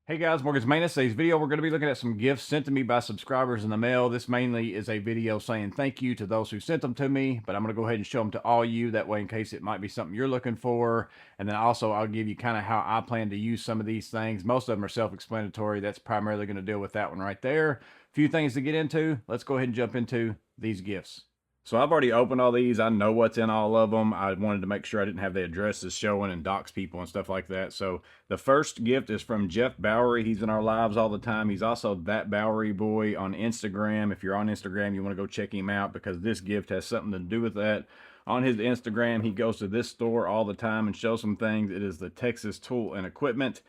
Hey guys, Morgan's Maintenance. Today's video, we're going to be looking at some gifts sent to me by subscribers in the mail. This mainly is a video saying thank you to those who sent them to me, but I'm going to go ahead and show them to all you. That way, in case it might be something you're looking for. And then also, I'll give you kind of how I plan to use some of these things. Most of them are self-explanatory. That's primarily going to deal with that one right there. A few things to get into. Let's go ahead and jump into these gifts. So I've already opened all these. I know what's in all of them. I wanted to make sure I didn't have the addresses showing and dox people and stuff like that. So the first gift is from Jeff Bowery. He's in our lives all the time. He's also That Bowery Boy on Instagram. If you're on Instagram, you want to go check him out because this gift has something to do with that. On his Instagram, he goes to this store all the time and shows some things. It is the Texas Tool and Equipment.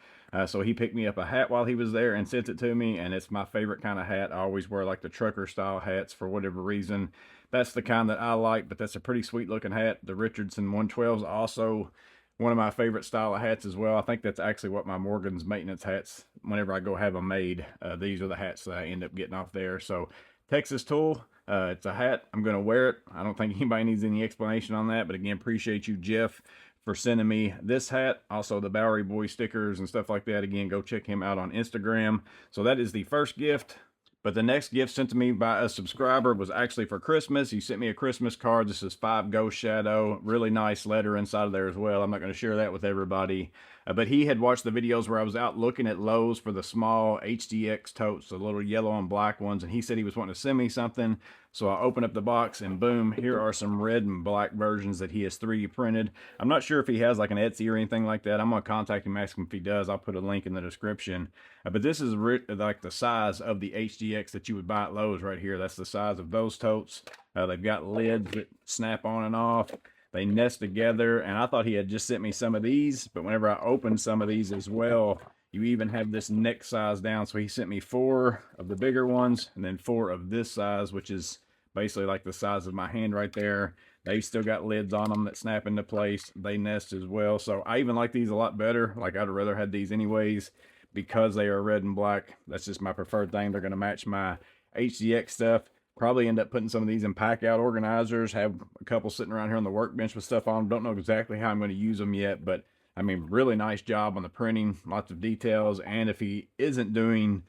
So he picked me up a hat while he was there and sent it to me, and it's my favorite kind of hat. I always wear like the trucker style hats for whatever reason. That's the kind that I like, but that's a pretty sweet looking hat. The Richardson 112s also one of my favorite style of hats as well. I think that's actually what my Morgan's Maintenance hats, whenever I go have them made, these are the hats that I end up getting off there. So Texas Tool, it's a hat. I'm going to wear it. I don't think anybody needs any explanation on that, but again, appreciate you, Jeff, for sending me this hat. Also the Bowery Boy stickers and stuff like that. Again, go check him out on Instagram. So that is the first gift. But the next gift sent to me by a subscriber was actually for Christmas. He sent me a Christmas card. This is 5 Ghost Shadow. Really nice letter inside of there as well. I'm not going to share that with everybody. But he had watched the videos where I was out looking at Lowe's for the small HDX totes, the little yellow and black ones. And he said he was wanting to send me something. So I opened up the box and boom, here are some red and black versions that he has 3D printed. I'm not sure if he has like an Etsy or anything like that. I'm going to contact him, ask him if he does. I'll put a link in the description. But this is like the size of the HDX that you would buy at Lowe's right here. That's the size of those totes. They've got lids that snap on and off. They nest together, and I thought he had just sent me some of these, but whenever I opened some of these as well, you even have this neck size down. So he sent me 4 of the bigger ones and then 4 of this size, which is basically like the size of my hand right there. They've still got lids on them that snap into place. They nest as well. So I even like these a lot better. Like I'd rather have these anyways because they are red and black. That's just my preferred thing. They're going to match my HDX stuff. Probably end up putting some of these in pack out organizers. Have a couple sitting around here on the workbench with stuff on them. Don't know exactly how I'm going to use them yet, but I mean, really nice job on the printing. Lots of details. And if he isn't doing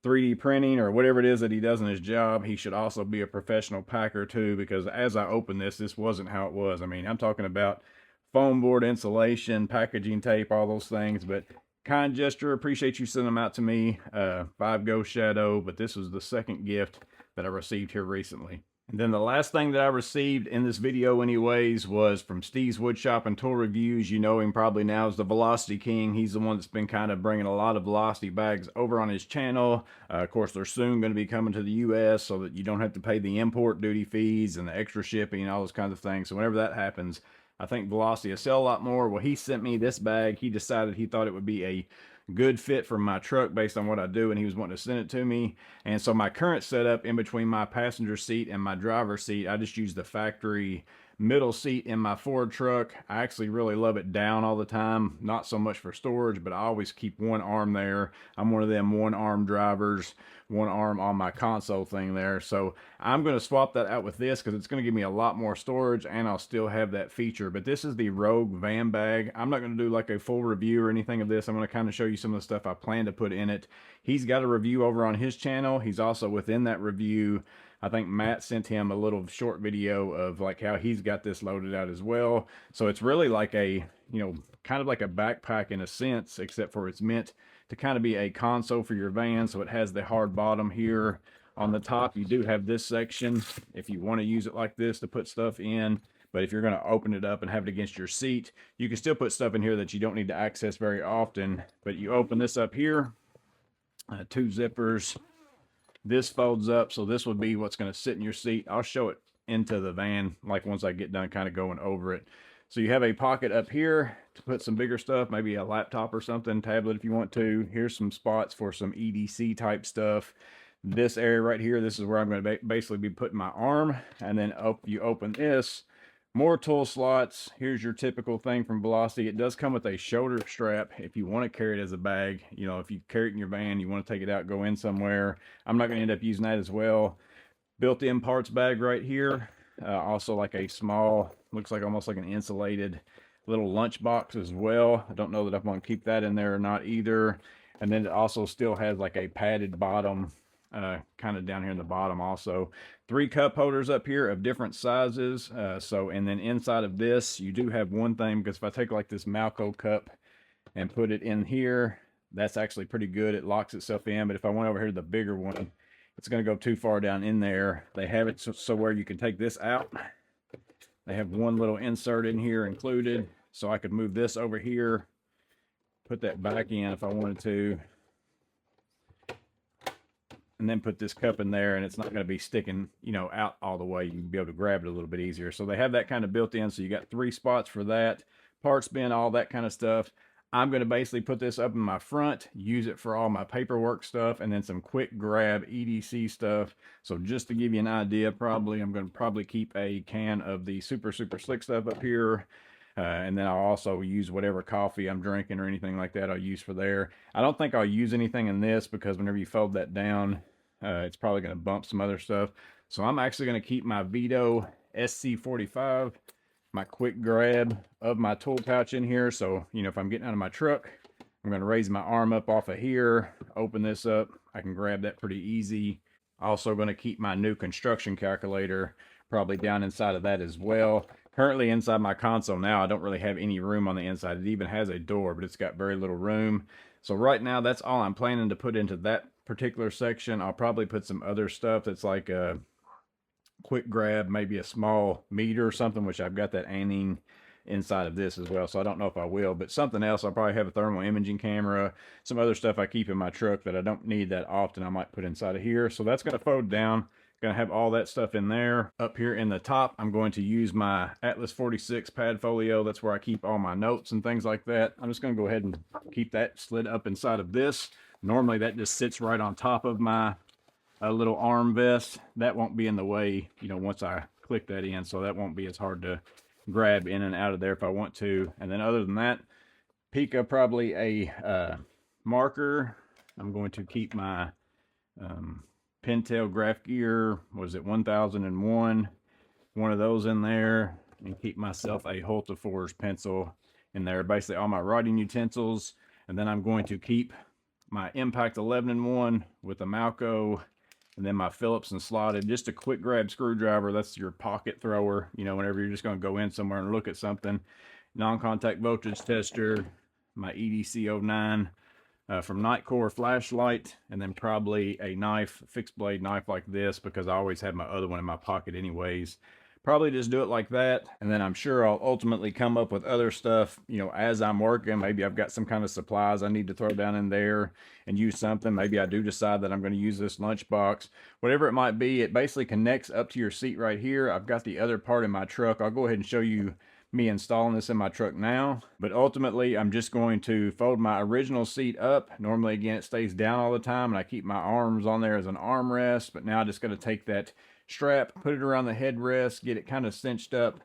3D printing or whatever it is that he does in his job, he should also be a professional packer too, because as I opened this wasn't how it was. I mean, I'm talking about foam board insulation, packaging tape, all those things, but kind gesture. Appreciate you sending them out to me. 5 Ghost Shadow, but this was the second gift that I received here recently. And then the last thing that I received in this video anyways was from Steve's Woodshop and Tool Reviews. You know him probably now as the Velocity King. He's the one that's been kind of bringing a lot of Velocity bags over on his channel. Of course, they're soon going to be coming to the US so that you don't have to pay the import duty fees and the extra shipping and all those kinds of things. So whenever that happens, I think Velocity will sell a lot more. Well, he sent me this bag. He decided he thought it would be a good fit for my truck based on what I do, and he was wanting to send it to me. And so my current setup in between my passenger seat and my driver's seat, I just use the factory middle seat in my Ford truck. I actually really love it down all the time, not so much for storage, but I always keep one arm there. I'm one of them one arm drivers, one arm on my console thing there. So I'm going to swap that out with this because it's going to give me a lot more storage and I'll still have that feature. But this is the Rogue van bag. I'm not going to do like a full review or anything of this. I'm going to kind of show you some of the stuff I plan to put in it. He's got a review over on his channel. He's also within that review, I think Matt sent him a little short video of like how he's got this loaded out as well. So it's really like a, kind of like a backpack in a sense, except for it's meant to kind of be a console for your van. So it has the hard bottom here on the top. You do have this section if you want to use it like this to put stuff in. But if you're going to open it up and have it against your seat, you can still put stuff in here that you don't need to access very often. But you open this up here, 2 zippers. This folds up, so this would be what's going to sit in your seat. I'll show it into the van, like once I get done kind of going over it. So you have a pocket up here to put some bigger stuff, maybe a laptop or something, tablet if you want to. Here's some spots for some EDC type stuff. This area right here, this is where I'm going to basically be putting my arm. And then you open this, more tool slots. Here's your typical thing from Velocity. It does come with a shoulder strap if you want to carry it as a bag. If you carry it in your van, you want to take it out, go in somewhere. I'm not going to end up using that as well. Built-in parts bag right here. Also like a small, looks like almost like an insulated little lunch box as well. I don't know that I'm going to keep that in there or not either. And then it also still has like a padded bottom, kind of down here in the bottom also. 3 cup holders up here of different sizes. And then inside of this, you do have one thing, because if I take like this Malco cup and put it in here, that's actually pretty good. It locks itself in. But if I went over here to the bigger one, it's going to go too far down in there. They have it so where you can take this out. They have one little insert in here included, so I could move this over here, put that back in if I wanted to, and then put this cup in there, and it's not going to be sticking, you know, out all the way. You can be able to grab it a little bit easier. So they have that kind of built in. So you got 3 spots for that, parts bin, all that kind of stuff. I'm going to basically put this up in my front, use it for all my paperwork stuff, and then some quick grab EDC stuff. So just to give you an idea, I'm going to probably keep a can of the super slick stuff up here. And then I'll also use whatever coffee I'm drinking or anything like that I'll use for there. I don't think I'll use anything in this, because whenever you fold that down, it's probably going to bump some other stuff. So I'm actually going to keep my Vito SC45, my quick grab of my tool pouch in here. So, you know, if I'm getting out of my truck, I'm going to raise my arm up off of here, open this up. I can grab that pretty easy. Also going to keep my new construction calculator probably down inside of that as well. Currently inside my console now, I don't really have any room on the inside. It even has a door, but it's got very little room. So right now, that's all I'm planning to put into that particular section. I'll probably put some other stuff that's like a quick grab, maybe a small meter or something, which I've got that Anning inside of this as well, so I don't know if I will, but something else. I'll probably have a thermal imaging camera, some other stuff I keep in my truck that I don't need that often, I might put inside of here. So that's going to fold down. Going to have all that stuff in there. Up here in the top, I'm going to use my Atlas 46 pad folio. That's where I keep all my notes and things like that. I'm just going to go ahead and keep that slid up inside of this. Normally that just sits right on top of my little arm vest. That won't be in the way, you know, once I click that in, so that won't be as hard to grab in and out of there if I want to. And then other than that, Pika, probably a marker. I'm going to keep my Pentel Graph Gear, was it 1001, one of those in there, and keep myself a Hulta Forge pencil in there, basically all my writing utensils. And then I'm going to keep my Impact 11-in-1 with a Malco, and then my Phillips and slotted, just a quick grab screwdriver. That's your pocket thrower, you know, whenever you're just going to go in somewhere and look at something. Non-contact voltage tester, my EDC09 from Nightcore flashlight, and then probably a knife, fixed blade knife like this, because I always have my other one in my pocket anyways. Probably just do it like that, and then I'm sure I'll ultimately come up with other stuff, you know, as I'm working. Maybe I've got some kind of supplies I need to throw down in there and use something. Maybe I do decide that I'm going to use this lunchbox. Whatever it might be, it basically connects up to your seat right here. I've got the other part in my truck. I'll go ahead and show you me installing this in my truck now, but ultimately I'm just going to fold my original seat up. Normally, again, it stays down all the time, and I keep my arms on there as an armrest, but now I'm just going to take that strap, put it around the headrest, get it kind of cinched up,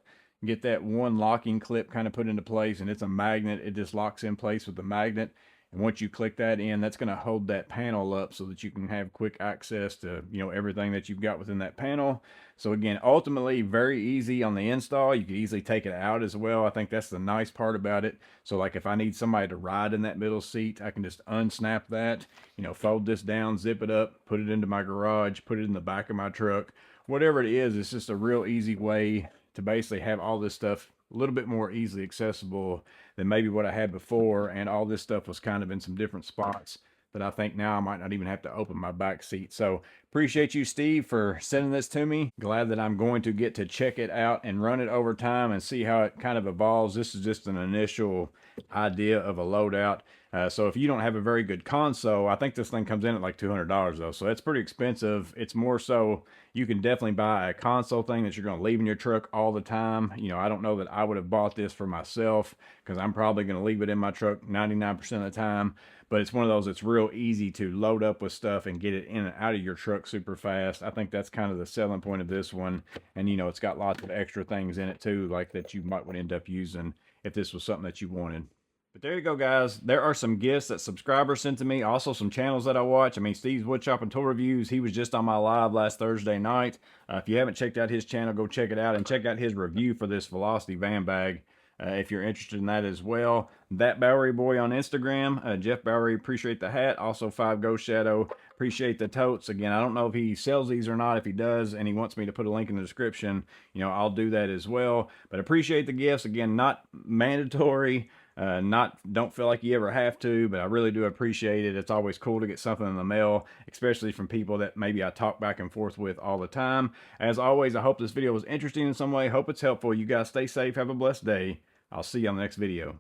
get that one locking clip kind of put into place, and it's a magnet. It just locks in place with the magnet, and once you click that in, that's going to hold that panel up so that you can have quick access to, you know, everything that you've got within that panel. So again, ultimately very easy on the install. You can easily take it out as well. I think that's the nice part about it. So like if I need somebody to ride in that middle seat, I can just unsnap that, you know, fold this down, zip it up, put it into my garage, put it in the back of my truck. Whatever it is, it's just a real easy way to basically have all this stuff a little bit more easily accessible than maybe what I had before. And all this stuff was kind of in some different spots that I think now I might not even have to open my back seat. So appreciate you, Steve, for sending this to me. Glad that I'm going to get to check it out and run it over time and see how it kind of evolves. This is just an initial idea of a loadout. So if you don't have a very good console, I think this thing comes in at like $200 though, so that's pretty expensive. It's more so you can definitely buy a console thing that you're going to leave in your truck all the time. You know, I don't know that I would have bought this for myself, because I'm probably going to leave it in my truck 99% of the time, but it's one of those that's real easy to load up with stuff and get it in and out of your truck super fast. I think that's kind of the selling point of this one. And you know, it's got lots of extra things in it too, like that you might want to end up using if this was something that you wanted. But there you go, guys. There are some gifts that subscribers sent to me. Also some channels that I watch. I mean, Steve's Woodshop and Tool Reviews. He was just on my live last Thursday night. If you haven't checked out his channel, go check it out and check out his review for this Velocity van bag. if you're interested in that as well. That Bowery Boy on Instagram. Jeff Bowery, appreciate the hat. Also 5 Ghost Shadow, appreciate the totes. Again, I don't know if he sells these or not. If he does and he wants me to put a link in the description, I'll do that as well. But appreciate the gifts. Again, not mandatory. Don't feel like you ever have to, but I really do appreciate it. It's always cool to get something in the mail, especially from people that maybe I talk back and forth with all the time. As always, I hope this video was interesting in some way. Hope it's helpful. You guys stay safe. Have a blessed day. I'll see you on the next video.